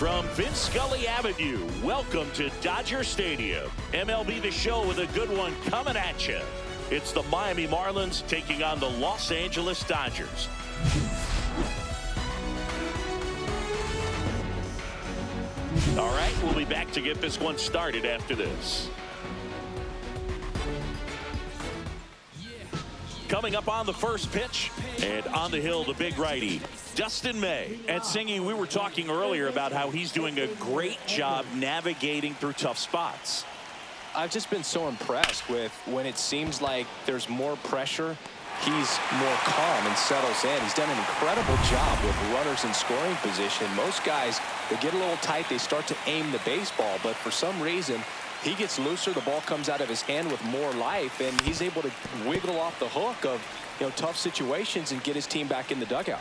From Vince Scully Avenue, welcome to Dodger Stadium. MLB The Show with a good one coming at you. It's the Miami Marlins taking on the Los Angeles Dodgers. All right, we'll be back to get this one started after this. Coming up on the first pitch, and on the hill, the big righty, Dustin May. And Singy, we were talking earlier about how he's doing a great job navigating through tough spots. I've just been so impressed with when it seems like there's more pressure, he's more calm and settles in. He's done an incredible job with runners in scoring position. Most guys, they get a little tight, they start to aim the baseball, but for some reason, he gets looser, the ball comes out of his hand with more life, and he's able to wiggle off the hook of, tough situations and get his team back in the dugout.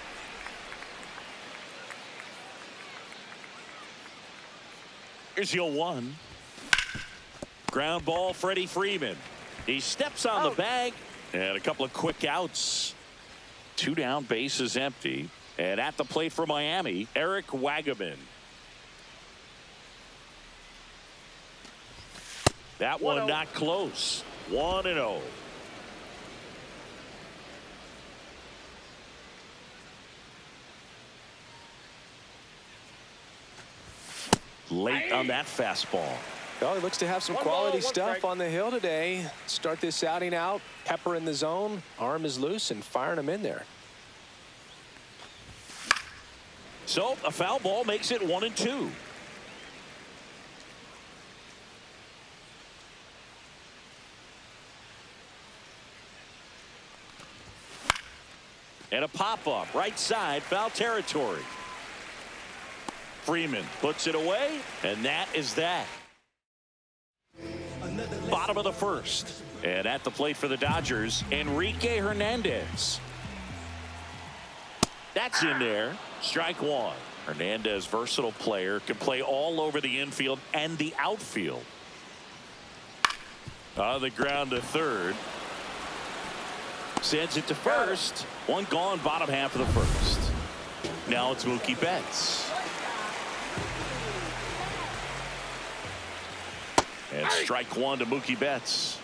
Here's your one. Ground ball, Freddie Freeman. He steps on the bag, and a couple of quick outs. 2 down, bases empty. And at the plate for Miami, Eric Wagaman. That one not close. 1-0. Late on that fastball. Well, he looks to have some quality stuff on the hill today. Start this outing out, pepper in the zone, arm is loose, and firing him in there. So a foul ball makes it 1-2. And a pop-up, right side, foul territory. Freeman puts it away, and that is that. Bottom of the first. And at the plate for the Dodgers, Enrique Hernandez. That's in there. Strike one. Hernandez, versatile player, can play all over the infield and the outfield. On the ground to third. Sends it to first. One gone, bottom half of the first. Now it's Mookie Betts. And strike one to Mookie Betts.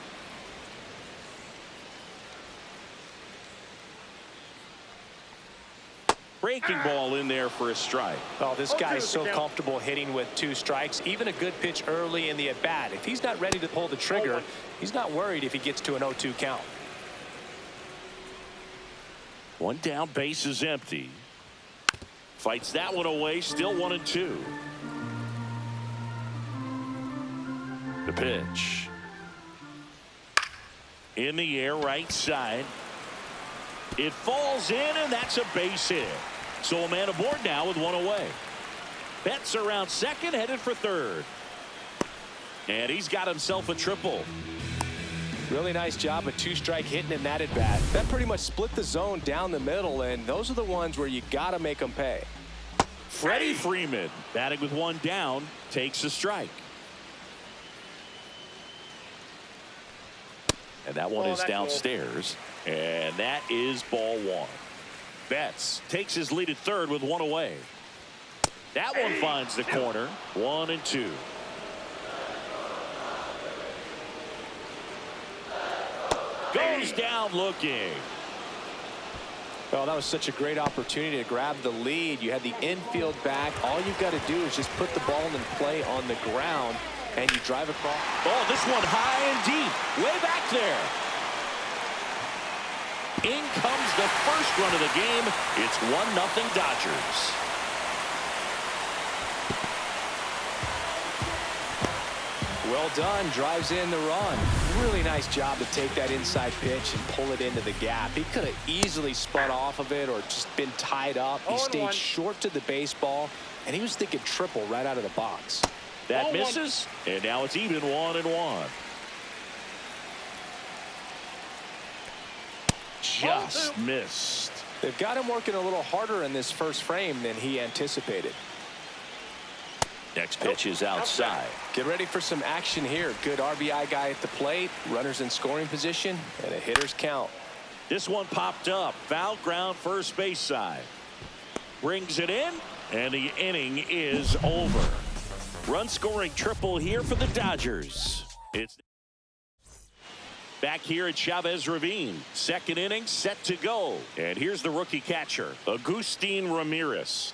Breaking ball in there for a strike. Oh, this guy is so comfortable hitting with 2 strikes. Even a good pitch early in the at-bat. If he's not ready to pull the trigger, he's not worried if he gets to an 0-2 count. 1 down, base is empty. Fights that one away, still 1-2. The pitch. In the air, right side. It falls in, and that's a base hit. So a man aboard now with 1 away. Betts around second, headed for third. And he's got himself a triple. Really nice job of 2-strike hitting in that at bat. That pretty much split the zone down the middle, and those are the ones where you got to make them pay. Freddie Freeman, batting with 1 down, takes a strike. And that one is downstairs. And that is ball 1. Betts takes his lead at third with 1 away. That one finds the corner. 1-2. Goes down looking. Well, that was such a great opportunity to grab the lead. You had the infield back. All you've got to do is just put the ball in play on the ground, and you drive across. Oh, this one high and deep. Way back there. In comes the first run of the game. It's 1-0 Dodgers. Well done. Drives in the run. Really nice job to take that inside pitch and pull it into the gap. He could have easily spun off of it or just been tied up. He stayed short to the baseball, and he was thinking triple right out of the box. That misses, and now it's even 1-1. Just missed. They've got him working a little harder in this first frame than he anticipated. Next pitch is outside. Get ready for some action here. Good RBI guy at the plate. Runners in scoring position. And a hitter's count. This one popped up. Foul ground first base side. Brings it in, and the inning is over. Run scoring triple here for the Dodgers. It's back here at Chavez Ravine. Second inning set to go. And here's the rookie catcher, Agustin Ramirez.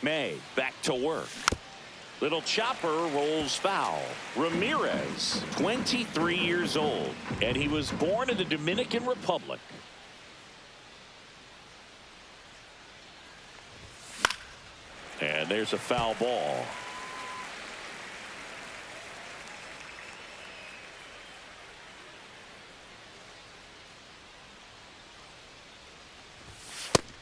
May back to work. Little chopper rolls foul. Ramirez, 23 years old, and he was born in the Dominican Republic. And there's a foul ball.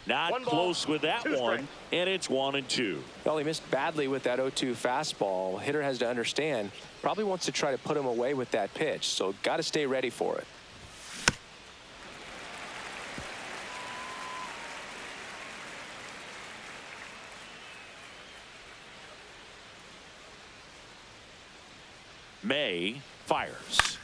Not close with that one, and it's 1-2. Well, he missed badly with that 0-2 fastball. Hitter has to understand, probably wants to try to put him away with that pitch, so got to stay ready for it. May fires.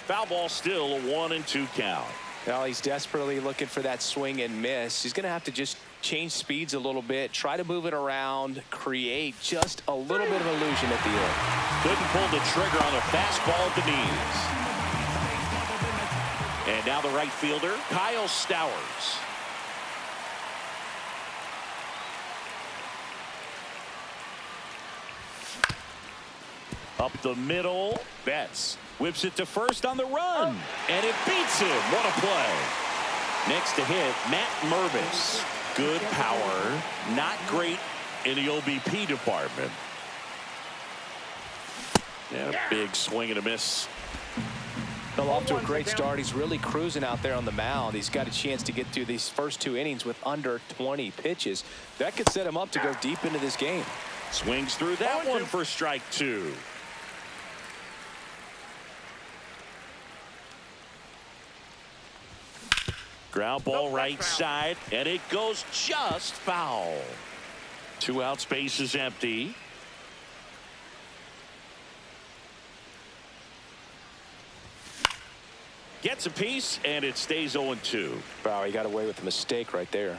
Foul ball, still a 1-2 count. Well, he's desperately looking for that swing and miss. He's going to have to just change speeds a little bit, try to move it around, create just a little bit of illusion at the end. Couldn't pull the trigger on a fastball at the knees. And now the right fielder, Kyle Stowers. Up the middle, Betts whips it to first on the run, and it beats him. What a play. Next to hit, Matt Mervis. Good power, not great in the OBP department. And a big swing and a miss. Well, off to a great start. He's really cruising out there on the mound. He's got a chance to get through these first 2 innings with under 20 pitches. That could set him up to go deep into this game. Swings through that one for strike 2. Ground ball right side, and it goes just foul. 2 outs, base is empty. Gets a piece, and it stays 0-2. Wow, he got away with a mistake right there.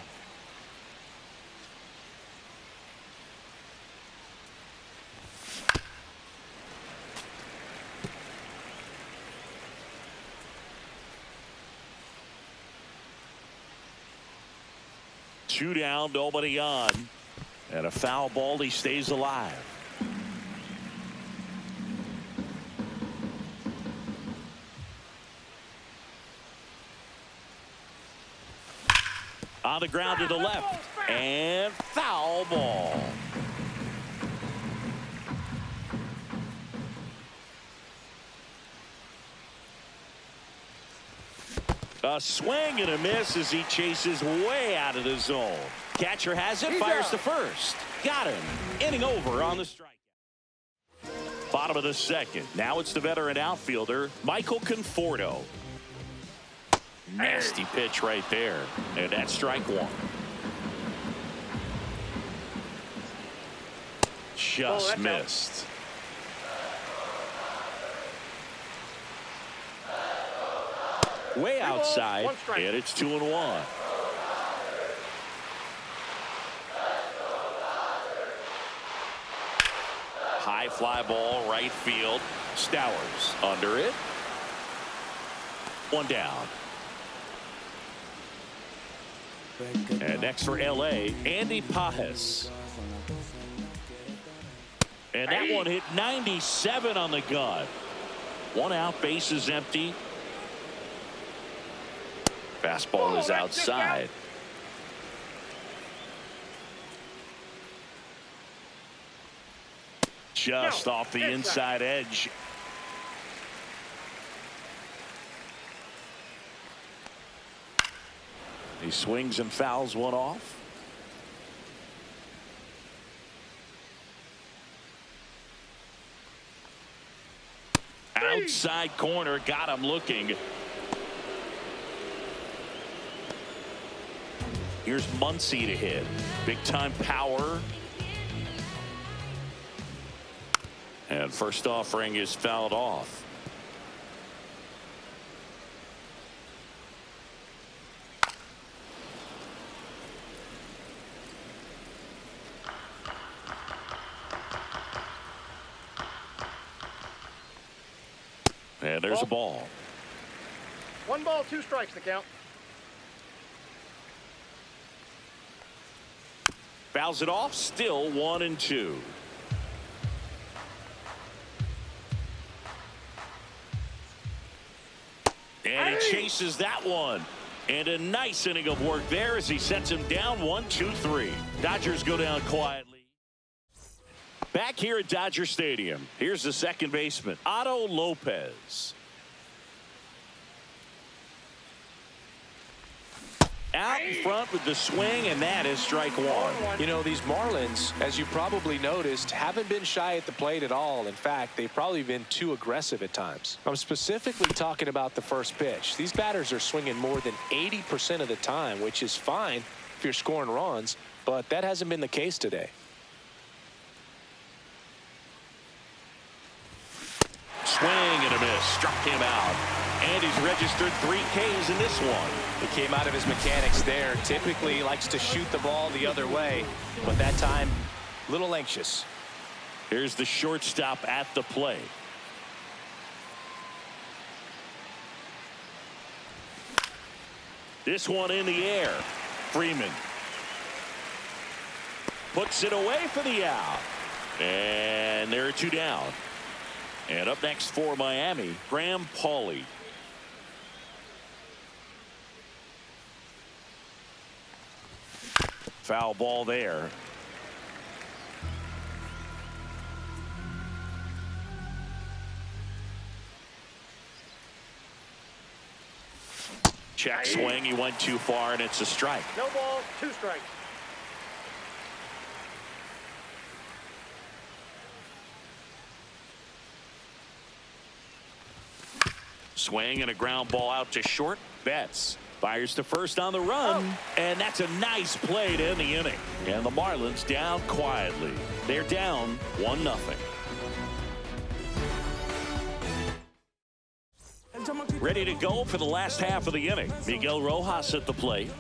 Two down, nobody on, and a foul ball. He stays alive. On the ground to the left, and foul ball. A swing and a miss as he chases way out of the zone. Catcher has it, fires to first. Got him. Inning over on the strike. Bottom of the second. Now it's the veteran outfielder, Michael Conforto. Nasty pitch right there. And that's strike 1. Just missed. Way outside, and it's 2-1. High fly ball, right field. Stowers under it. 1 down. And next for LA, Andy Pajes. And that one hit 97 on the gun. 1 out, base is empty. Fastball is outside. Just off the inside edge. He swings and fouls one off. Outside corner, got him looking. Here's Muncy to hit. Big time power. And first offering is fouled off. And there's a ball. 1 ball, 2 strikes to count. Fouls it off. Still 1-2. And he chases that one. And a nice inning of work there as he sets him down 1-2-3. Dodgers go down quietly. Back here at Dodger Stadium, here's the second baseman, Otto Lopez. Out in front with the swing, and that is strike one. You know, these Marlins, as you probably noticed, haven't been shy at the plate at all. In fact, they've probably been too aggressive at times. I'm specifically talking about the first pitch. These batters are swinging more than 80% of the time, which is fine if you're scoring runs, but that hasn't been the case today. Swing and a miss. Struck him out. And he's registered 3 Ks in this one. He came out of his mechanics there. Typically likes to shoot the ball the other way, but that time, a little anxious. Here's the shortstop at the plate. This one in the air. Freeman puts it away for the out. And there are 2 down. And up next for Miami, Graham Pauley. Foul ball there. Check swing. He went too far, and it's a strike. No ball, 2 strikes. Swing and a ground ball out to short. Betts fires to first on the run, and that's a nice play to end the inning. And the Marlins down quietly. They're down 1-0. Ready to go for the last half of the inning. Miguel Rojas at the plate.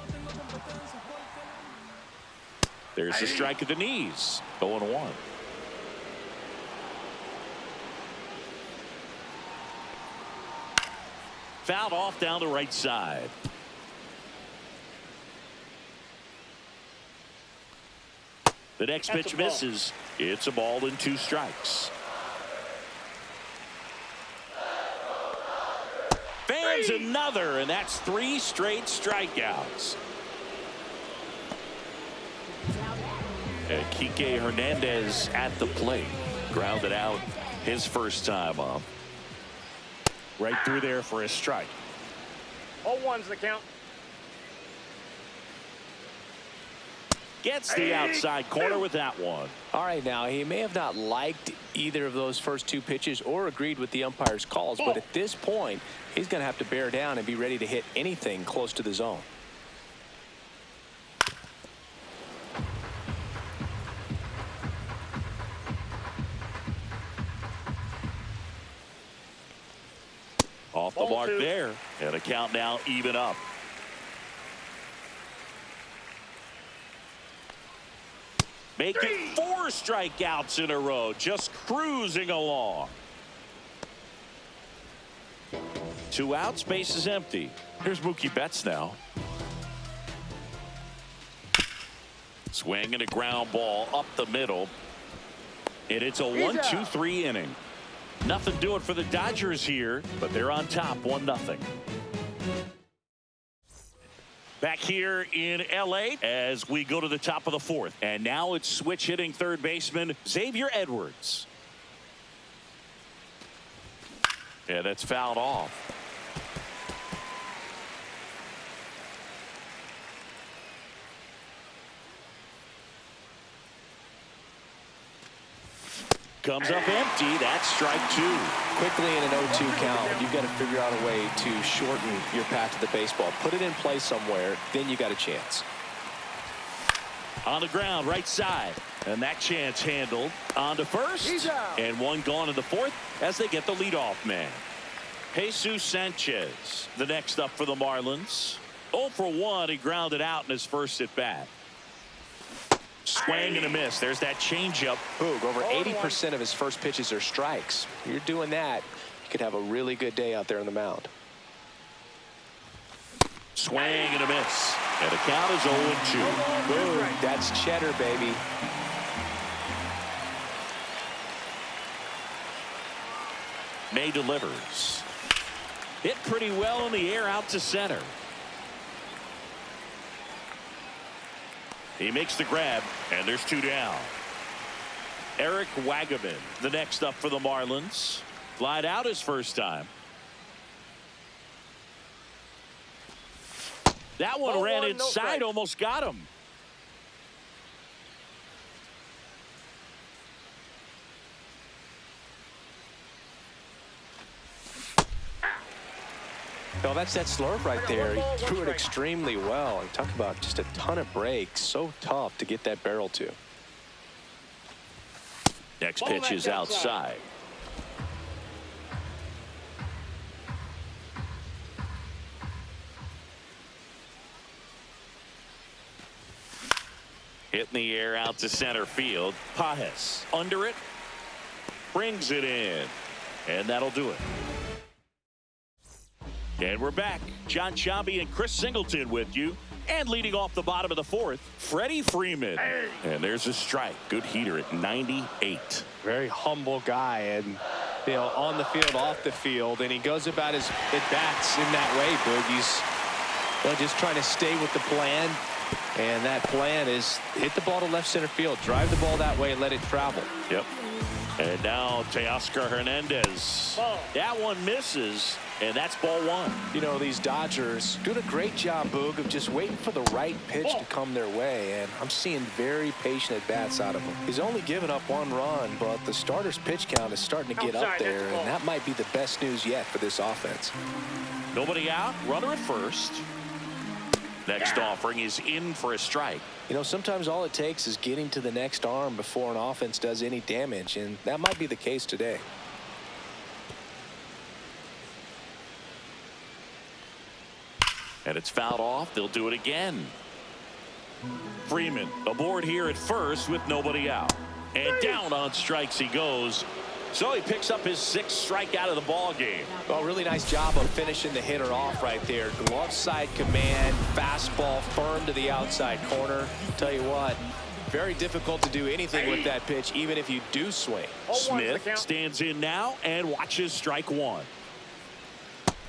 There's a strike at the knees. 0-1. Fouled off down the right side. The next pitch misses. It's a ball and 2 strikes. Fans another, and that's 3 straight strikeouts. And Kike Hernandez at the plate. Grounded out his first time up. Right through there for a strike. 0-1's the count. Gets the outside corner with that one. All right, now, he may have not liked either of those first 2 pitches or agreed with the umpire's calls, but at this point, he's going to have to bear down and be ready to hit anything close to the zone. Off the mark there, and a count now even up. Making 4 strikeouts in a row, just cruising along. 2 outs, base is empty. Here's Mookie Betts now. Swing and a ground ball up the middle. And it's a 1-2-3 inning. Nothing doing for the Dodgers here, but they're on top 1-0. Back here in L.A. as we go to the top of the 4th. And now it's switch hitting third baseman Xavier Edwards. Yeah, that's fouled off. Comes up empty. That's strike 2. Quickly in an 0-2 count, you've got to figure out a way to shorten your path to the baseball. Put it in play somewhere, then you got a chance. On the ground, right side. And that chance handled. On to first. And 1 gone in the 4th as they get the leadoff man. Jesus Sanchez, the next up for the Marlins. 0 for 1. He grounded out in his first at bat. Swing and a miss. There's that changeup. Boog, over 80% of his first pitches are strikes. You're doing that, you could have a really good day out there on the mound. Swing and a miss. And the count is 0-2. Boom. That's cheddar, baby. May delivers. Hit pretty well in the air out to center. He makes the grab, and there's 2 down. Eric Wagaman, the next up for the Marlins. Flied out his first time. That one ran inside, almost got him. No, that's that slurve right there. He threw it extremely well. And talk about just a ton of breaks. So tough to get that barrel to. Next pitch is outside. Hit in the air out to center field. Pajes under it. Brings it in. And that'll do it. And we're back. John Sciambi and Chris Singleton with you. And leading off the bottom of the 4th, Freddie Freeman. And there's a strike. Good heater at 98. Very humble guy, and you know, on the field, off the field, and he goes about his at-bats in that way, Boogies. Just trying to stay with the plan, and that plan is hit the ball to left center field, drive the ball that way, and let it travel. Yep. And now Teoscar Hernandez. That one misses, and that's ball 1. You know, these Dodgers doing a great job, Boog, of just waiting for the right pitch to come their way, and I'm seeing very patient at-bats out of him. He's only given up 1 run, but the starter's pitch count is starting to get up there, and that might be the best news yet for this offense. Nobody out, runner at first. Next offering is in for a strike. You know, sometimes all it takes is getting to the next arm before an offense does any damage, and that might be the case today. And it's fouled off. They'll do it again. Freeman aboard here at first with nobody out. And down on strikes he goes. So he picks up his 6th strikeout of the ball game. Well, really nice job of finishing the hitter off right there. Glove side command, fastball firm to the outside corner. Tell you what, very difficult to do anything with that pitch, even if you do swing. Smith stands in now and watches strike 1.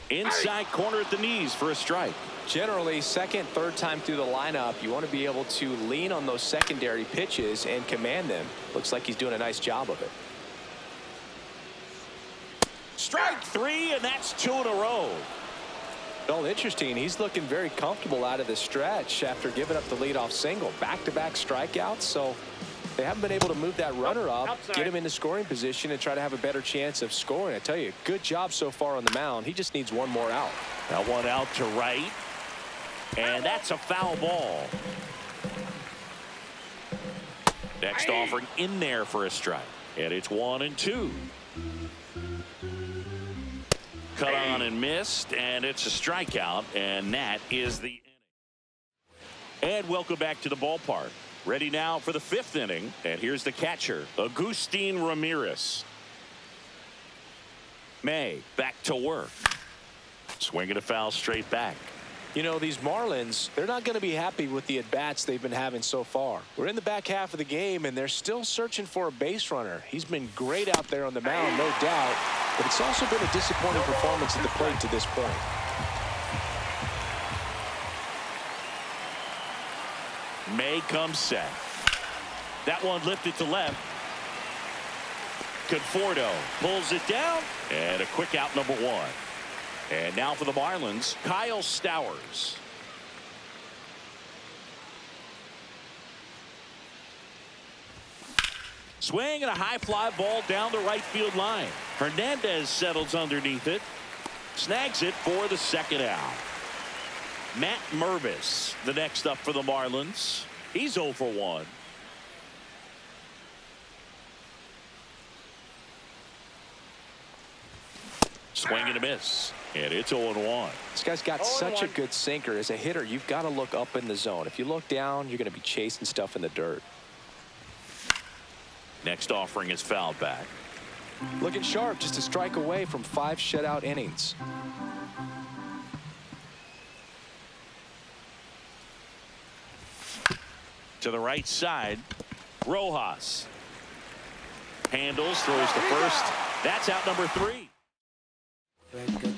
Inside corner at the knees for a strike. Generally, second, third time through the lineup, you want to be able to lean on those secondary pitches and command them. Looks like he's doing a nice job of it. Strike 3, and that's 2 in a row. Well, interesting. He's looking very comfortable out of the stretch after giving up the leadoff single. Back-to-back strikeouts, so they haven't been able to move that runner up, get him into scoring position, and try to have a better chance of scoring. I tell you, good job so far on the mound. He just needs 1 more out. That one out to right, and that's a foul ball. Next offering in there for a strike, and it's 1-2. Cut on and missed, and it's a strikeout, and that is the inning. And welcome back to the ballpark. Ready now for the 5th inning, and here's the catcher, Agustin Ramirez. May back to work. Swinging a foul straight back. You know, these Marlins, they're not going to be happy with the at-bats they've been having so far. We're in the back half of the game, and they're still searching for a base runner. He's been great out there on the mound, no doubt, but it's also been a disappointing performance at the plate to this point. May comes set. That one lifted to left. Conforto pulls it down, and a quick out, number 1. And now for the Marlins, Kyle Stowers. Swing and a high fly ball down the right field line. Hernandez settles underneath it. Snags it for the 2nd out. Matt Mervis, the next up for the Marlins. He's 0 for 1. Swing and a miss. And it's 0-1. This guy's got such a good sinker. As a hitter, you've got to look up in the zone. If you look down, you're going to be chasing stuff in the dirt. Next offering is fouled back. Looking sharp, just a strike away from 5 shutout innings. To the right side, Rojas handles, throws to first. That's out number 3.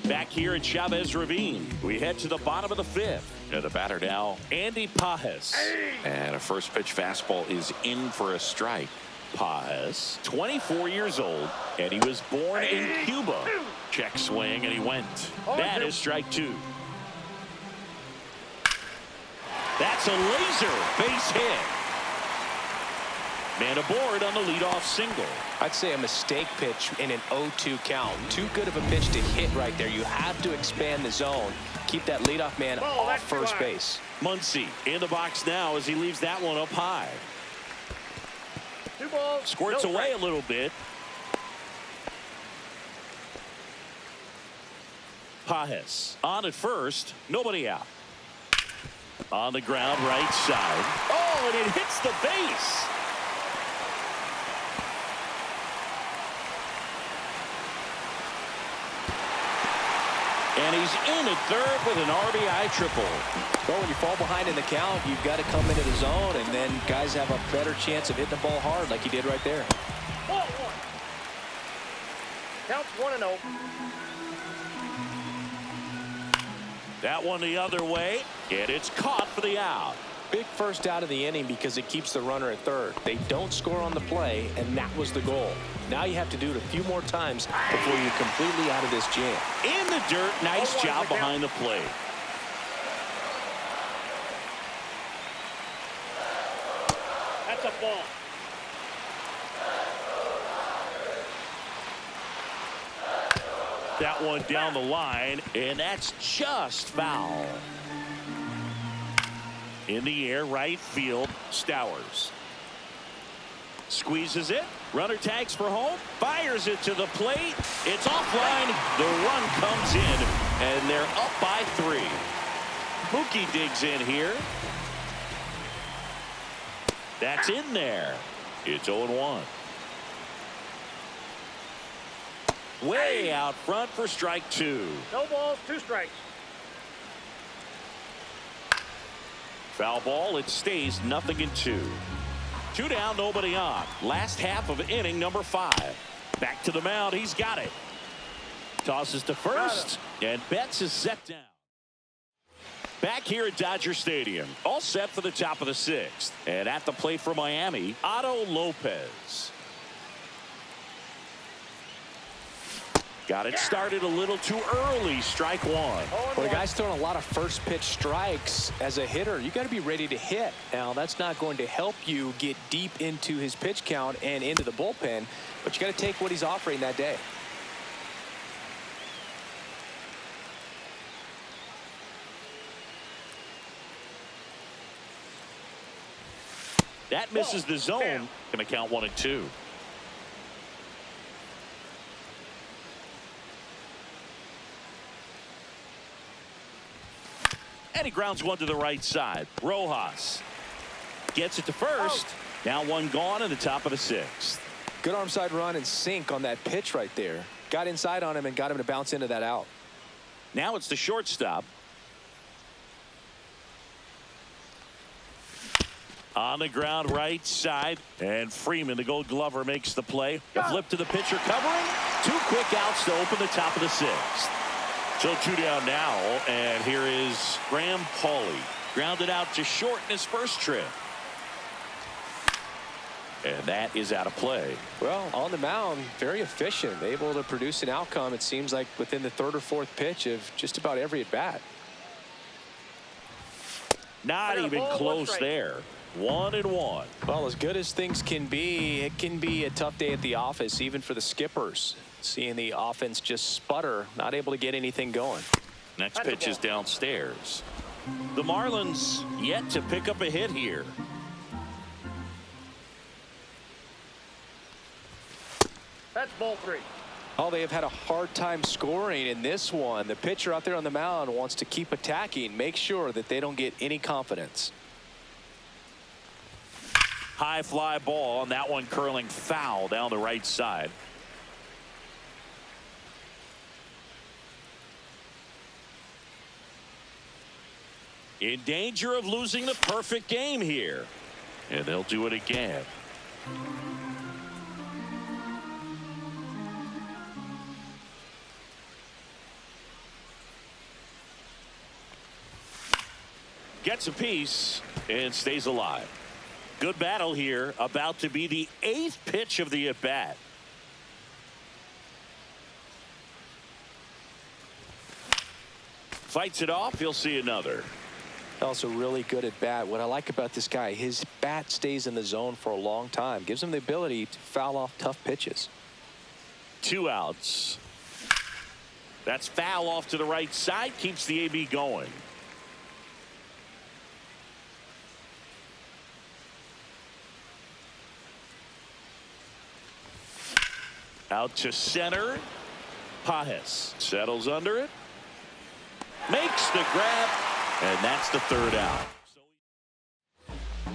Back here at Chavez Ravine, we head to the bottom of the 5th. And the batter now, Andy Pages. And a first pitch fastball is in for a strike. Pages, 24 years old, and he was born in Cuba. Check swing, and he went. That is strike 2. That's a laser base hit. Man aboard on the leadoff single. I'd say a mistake pitch in an 0-2 count. Too good of a pitch to hit right there. You have to expand the zone. Keep that leadoff man off first base. Muncy in the box now as he leaves that one up high. 2 balls. Squirts no away strikes. a little bit. Pages on at first. Nobody out. On the ground right side. Oh, and it hits the base. And he's in at third with an RBI triple. Well, when you fall behind in the count, you've got to come into the zone, and then guys have a better chance of hitting the ball hard like he did right there. Ball 1. Counts 1-0. That one the other way, and it's caught for the out. Big first out of the inning because it keeps the runner at third. They don't score on the play, and that was the goal. Now you have to do it a few more times before you're completely out of this jam. In the dirt, nice job behind the plate. That's a ball. That one down the line, and that's just foul. In the air, right field, Stowers. Squeezes it. Runner tags for home. Fires it to the plate. It's offline. The run comes in, and they're up by 3. Mookie digs in here. That's in there. It's 0-1. Way out front for strike 2. No balls, 2 strikes. Foul ball. It stays 0-2. 2 down, nobody on. Last half of inning number 5. Back to the mound. He's got it. Tosses to first, and Betts is set down. Back here at Dodger Stadium, all set for the top of the 6th. And at the plate for Miami, Otto Lopez. Got it started a little too early. Strike 1. Well, the guy's throwing a lot of first pitch strikes. As a hitter, you got to be ready to hit. Now, that's not going to help you get deep into his pitch count and into the bullpen, but you got to take what he's offering that day. That misses the zone. Going to count 1 and 2. And he grounds one to the right side. Rojas gets it to first. Now one gone in the top of the 6th. Good arm side run and sink on that pitch right there. Got inside on him and got him to bounce into that out. Now it's the shortstop. On the ground right side. And Freeman, the Gold Glover, makes the play. A flip to the pitcher covering. 2 quick outs to open the top of the 6th. So 2 down now, and here is Graham Pauley. Grounded out to short in his first trip. And that is out of play. Well, on the mound, very efficient. Able to produce an outcome, it seems like, within the 3rd or 4th pitch of just about every at-bat. Not even close there. 1-1. Well, as good as things can be, it can be a tough day at the office, even for the skippers. Seeing the offense just sputter, not able to get anything going. Next pitch is downstairs. The Marlins yet to pick up a hit here. That's ball 3. Oh, they have had a hard time scoring in this one. The pitcher out there on the mound wants to keep attacking, make sure that they don't get any confidence. High fly ball, and that one curling foul down the right side. In danger of losing the perfect game here. And they'll do it again. Gets a piece and stays alive. Good battle here. About to be the 8th pitch of the at-bat. Fights it off. He'll see another. Also really good at bat. What I like about this guy, his bat stays in the zone for a long time. Gives him the ability to foul off tough pitches. 2 outs. That's foul off to the right side. Keeps the AB going. Out to center. Pajes settles under it. Makes the grab. And that's the 3rd out.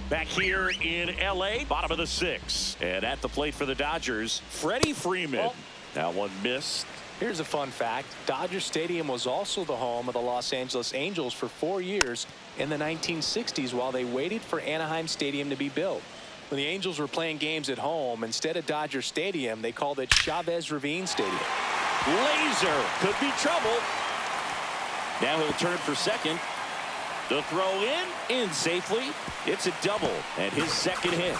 Back here in L.A., bottom of the 6th. And at the plate for the Dodgers, Freddie Freeman. That one missed. Here's a fun fact. Dodger Stadium was also the home of the Los Angeles Angels for 4 years in the 1960s while they waited for Anaheim Stadium to be built. When the Angels were playing games at home, instead of Dodger Stadium, they called it Chavez Ravine Stadium. Laser could be trouble. Now he'll turn for second. The throw in safely. It's a double and his 2nd hit.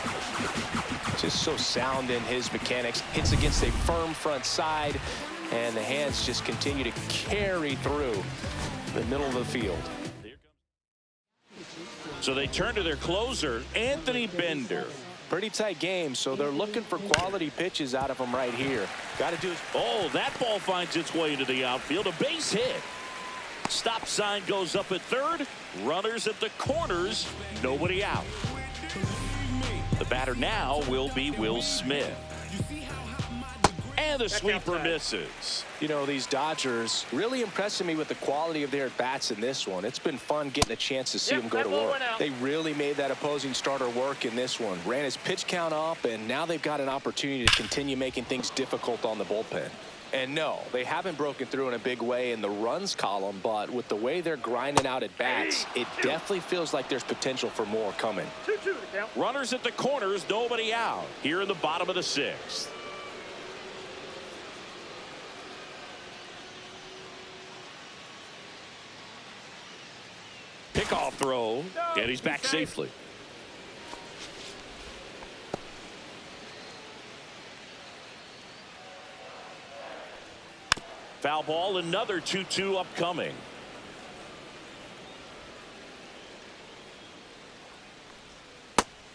Just so sound in his mechanics. Hits against a firm front side, and the hands just continue to carry through the middle of the field. So they turn to their closer, Anthony Bender. Pretty tight game, so they're looking for quality pitches out of him right here. Got to do his... Oh, that ball finds its way into the outfield. A base hit. Stop sign goes up at 3rd. Runners at the corners. Nobody out. The batter now will be Will Smith. And the sweeper misses. You know, these Dodgers really impressing me with the quality of their at-bats in this one. It's been fun getting a chance to see them go to work. They really made that opposing starter work in this one. Ran his pitch count up, and now they've got an opportunity to continue making things difficult on the bullpen. And no, they haven't broken through in a big way in the runs column, but with the way they're grinding out at bats, it definitely feels like there's potential for more coming. 2-2 to count. Runners at the corners, nobody out. Here in the bottom of the 6th. Pickoff throw, and he's back safely. Foul ball, another 2-2 upcoming.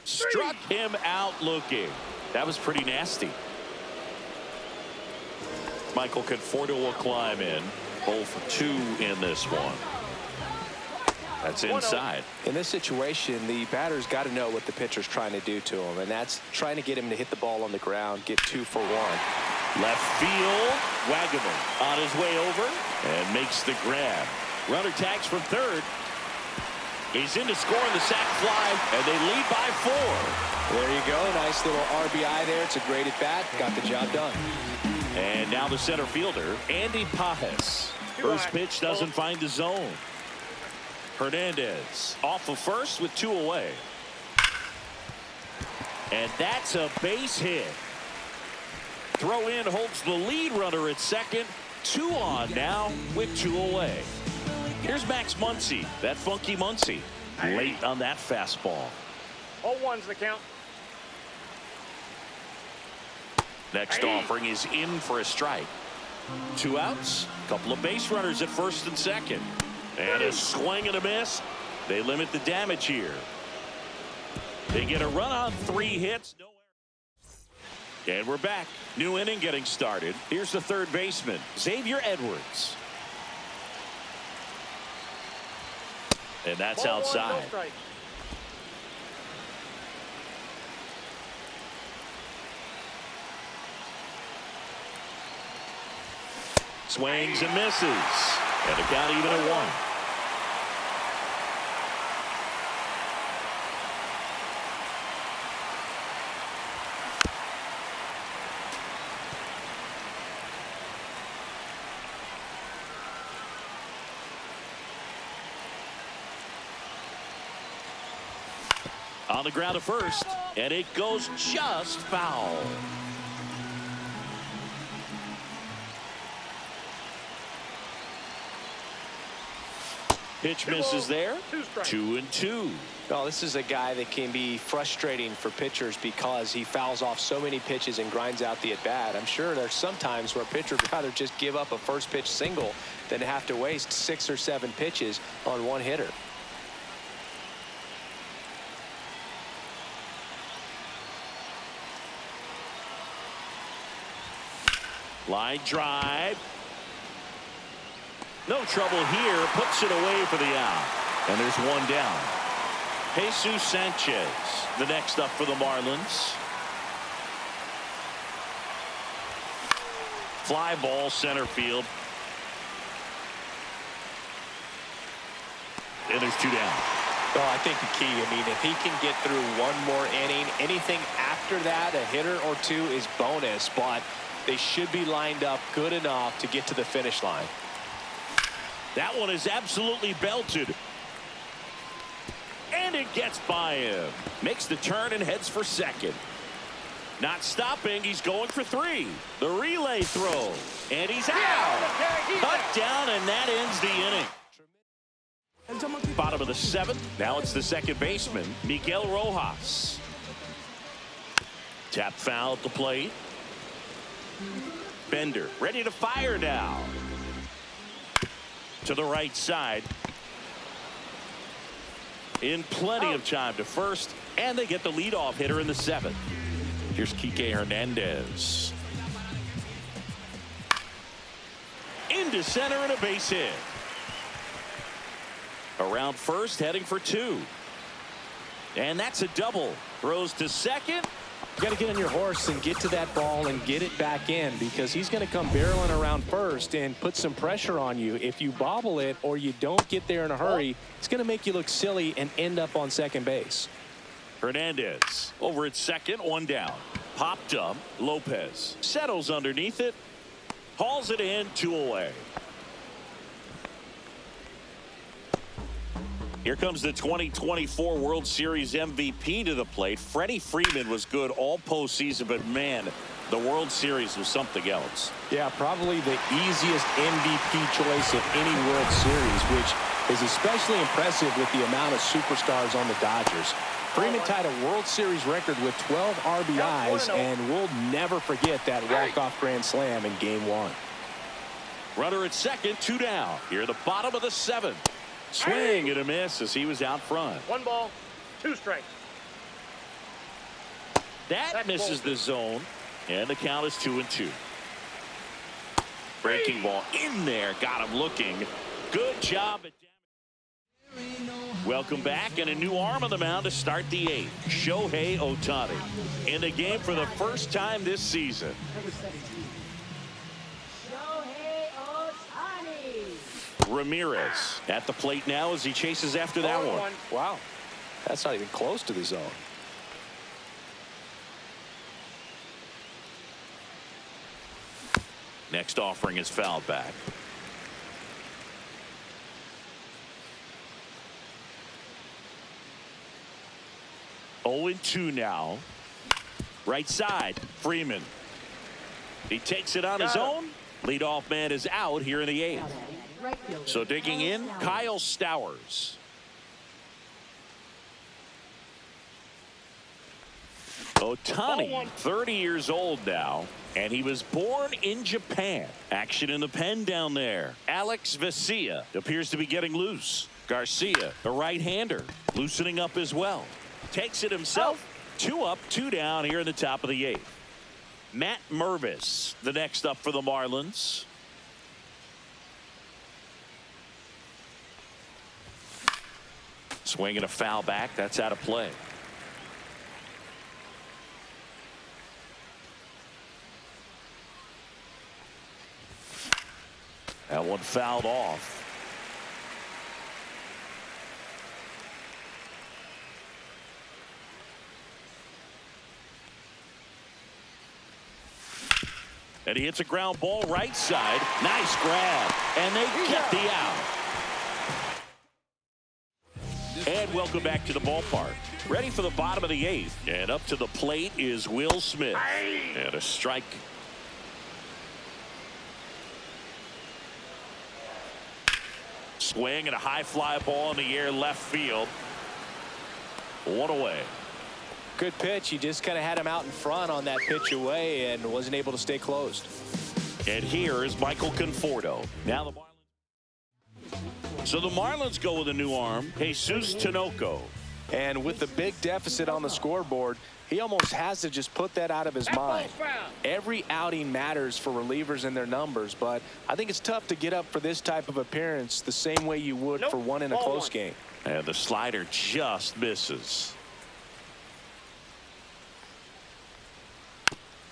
Struck him out looking. That was pretty nasty. Michael Conforto will climb in. 0 for 2 in this one. That's inside. In this situation, the batter's got to know what the pitcher's trying to do to him, and that's trying to get him to hit the ball on the ground, get 2 for 1. Left field, Wagaman on his way over and makes the grab. Runner tags from 3rd. He's in to score on the sac fly, and they lead by 4. There you go. Nice little RBI there. It's a great at bat. Got the job done. And now the center fielder, Andy Pajes. First pitch doesn't find the zone. Hernandez off of first with 2 away. And that's a base hit. Throw in holds the lead runner at second. 2 on now with 2 away. Here's Max Muncy, that funky Muncy. Late on that fastball. 0-1's the count. Next offering is in for a strike. 2 outs. Couple of base runners at first and second. And a swing and a miss. They limit the damage here. They get a run on 3 hits. No error. And we're back. New inning getting started. Here's the 3rd baseman, Xavier Edwards. And that's Ball outside. 1, no strike. Swings and misses. And the count even at 1. On the ground to first, and it goes just foul. Pitch misses there. 2-2. Well, this is a guy that can be frustrating for pitchers because he fouls off so many pitches and grinds out the at-bat. I'm sure there's some times where a pitcher would rather just give up a first pitch single than to have to waste 6 or 7 pitches on one hitter. Line drive. No trouble here. Puts it away for the out. And there's one down. Jesus Sanchez, the next up for the Marlins. Fly ball center field. And there's 2 down. Well, I think the key, if he can get through one more inning, anything after that, a hitter or 2 is bonus, but they should be lined up good enough to get to the finish line. That one is absolutely belted. And it gets by him. Makes the turn and heads for second. Not stopping. He's going for 3. The relay throw. And he's out. Cut down, and that ends the inning. Bottom of the 7th. Now it's the second baseman, Miguel Rojas. Tap foul at the plate. Bender ready to fire now. To the right side. In plenty of time to first, and they get the leadoff hitter in the 7th. Here's Kike Hernandez. Into center and a base hit. Around first, heading for 2. And that's a double. Throws to second. You got to get on your horse and get to that ball and get it back in, because he's going to come barreling around first and put some pressure on you. If you bobble it or you don't get there in a hurry, it's going to make you look silly and end up on second base. Hernandez over at second, 1 down. Popped up. Lopez settles underneath it. Hauls it in, 2 away. Here comes the 2024 World Series MVP to the plate. Freddie Freeman was good all postseason, but man, the World Series was something else. Yeah, probably the easiest MVP choice of any World Series, which is especially impressive with the amount of superstars on the Dodgers. Freeman tied a World Series record with 12 RBIs, and we'll never forget that walk-off grand slam in Game 1. Runner at second, 2 down. Here at the bottom of the 7th. Swing and a miss as he was out front. 1 ball, 2 strikes. That misses the zone, and the count is 2-2. Breaking ball in there, got him looking. Good job. Welcome back, and a new arm on the mound to start the 8th. Shohei Ohtani in the game for the first time this season. Ramirez at the plate now as he chases after that one. Wow, that's not even close to the zone. Next offering is fouled back. Oh, 0-2 now. Right side, Freeman. He takes it on his own. Leadoff man is out here in the 8th. So digging in, Kyle Stowers. Ohtani, 30 years old now, and he was born in Japan. Action in the pen down there. Alex Vesia appears to be getting loose. Garcia, the right-hander, loosening up as well. Takes it himself. 2 up, 2 down here in the top of the 8th. Matt Mervis, the next up for the Marlins. Swinging a foul back. That's out of play. That one fouled off. And he hits a ground ball right side. Nice grab. And they get the out. And And welcome back to the ballpark. Ready for the bottom of the 8th. And up to the plate is Will Smith. And a strike. Swing and a high fly ball in the air left field. One away. Good pitch. He just kind of had him out in front on that pitch away and wasn't able to stay closed. And here is Michael Conforto. Now the Marlins. So the Marlins go with a new arm, Jesus Tinoco. And with the big deficit on the scoreboard, he almost has to just put that out of his mind. Every outing matters for relievers and their numbers, but I think it's tough to get up for this type of appearance the same way you would for one in a close game. And the slider just misses.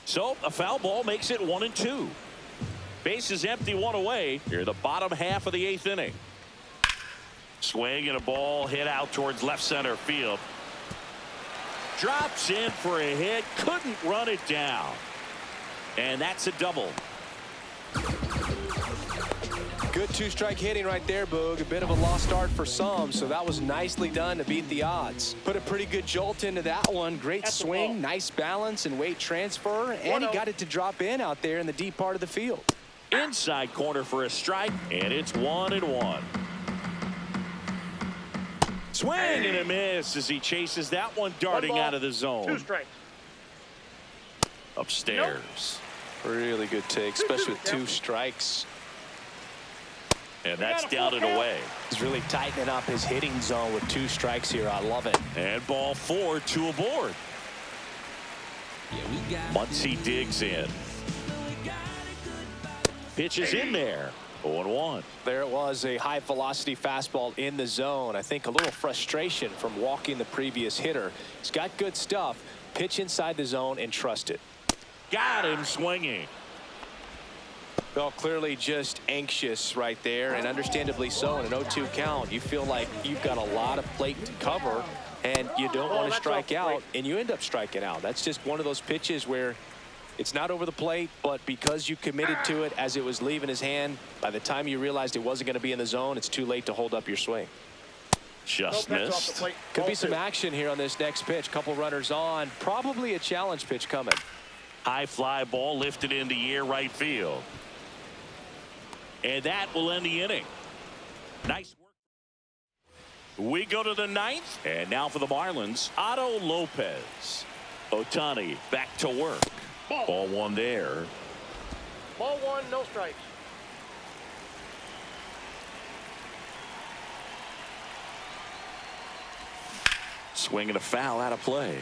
So a foul ball makes it 1-2. Base is empty, one away. Here the bottom half of the 8th inning. Swing and a ball hit out towards left center field. Drops in for a hit. Couldn't run it down. And that's a double. Good two-strike hitting right there, Boog. A bit of a lost start for some, so that was nicely done to beat the odds. Put a pretty good jolt into that one. Great swing, nice balance and weight transfer, and he got it to drop in out there in the deep part of the field. Inside corner for a strike, and it's 1-1. Swing and a miss as he chases that one darting out of the zone. 2 strikes. Upstairs. Really good take, especially with 2 strikes. And that's down and away. He's really tightening up his hitting zone with 2 strikes here. I love it. And ball 4, 2 aboard. Muncy digs in. Pitches in there. 0-1. There it was, a high velocity fastball in the zone. I think a little frustration from walking the previous hitter. He's got good stuff. Pitch inside the zone and trust it. Got him swinging. Well, clearly just anxious right there, and understandably so. In an 0-2 count, you feel like you've got a lot of plate to cover, and you don't want to strike out, and you end up striking out. That's just one of those pitches where it's not over the plate, but because you committed to it as it was leaving his hand, by the time you realized it wasn't going to be in the zone, it's too late to hold up your swing. Just missed. Could be some action here on this next pitch. Couple runners on. Probably a challenge pitch coming. High fly ball lifted in the air right field. And that will end the inning. Nice work. We go to the 9th. And now for the Marlins, Otto Lopez. Ohtani back to work. Ball 1 there. Ball 1, no strikes. Swing and a foul out of play.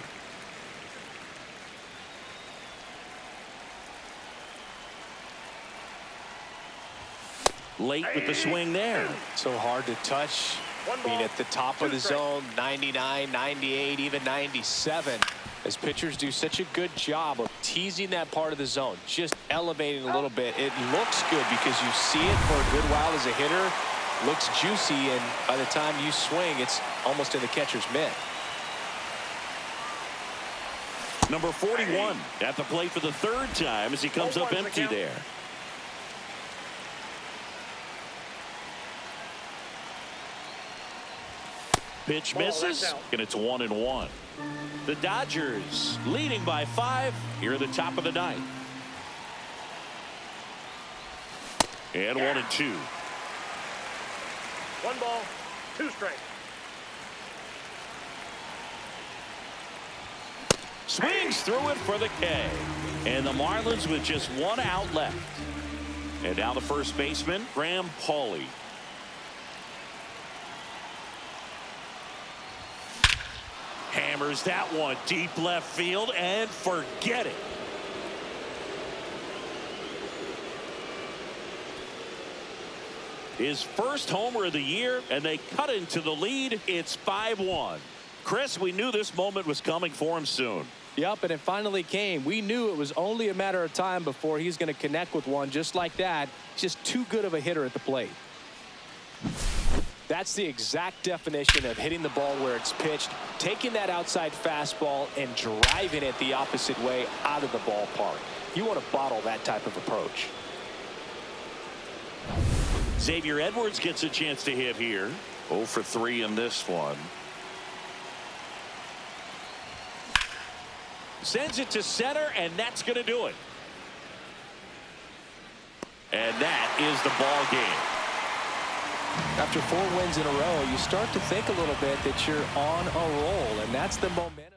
Late with the swing there. So hard to touch. I mean, at the top of the zone, 99, 98, even 97. As pitchers do such a good job of teasing that part of the zone, just elevating a little bit. It looks good because you see it for a good while as a hitter. Looks juicy, and by the time you swing, it's almost in the catcher's mitt. Number 41 at the plate for the 3rd time as he comes up empty there. Pitch misses, and it's 1-1. The Dodgers leading by 5 here at the top of the 9th. And 1-2. 1 ball, 2 strikes. Swings through it for the K. And the Marlins with just 1 out left. And now the first baseman, Graham Pauley. Hammers that one deep left field and forget it. His first homer of the year, and they cut into the lead. It's 5-1. Chris, we knew this moment was coming for him soon. Yep, and it finally came. We knew it was only a matter of time before he's going to connect with one just like that. Just too good of a hitter at the plate. That's the exact definition of hitting the ball where it's pitched, taking that outside fastball and driving it the opposite way out of the ballpark. You want to bottle that type of approach. Xavier Edwards gets a chance to hit here. 0 for 3 in this one. Sends it to center, and that's going to do it. And that is the ball game. After 4 wins in a row, you start to think a little bit that you're on a roll, and that's the momentum.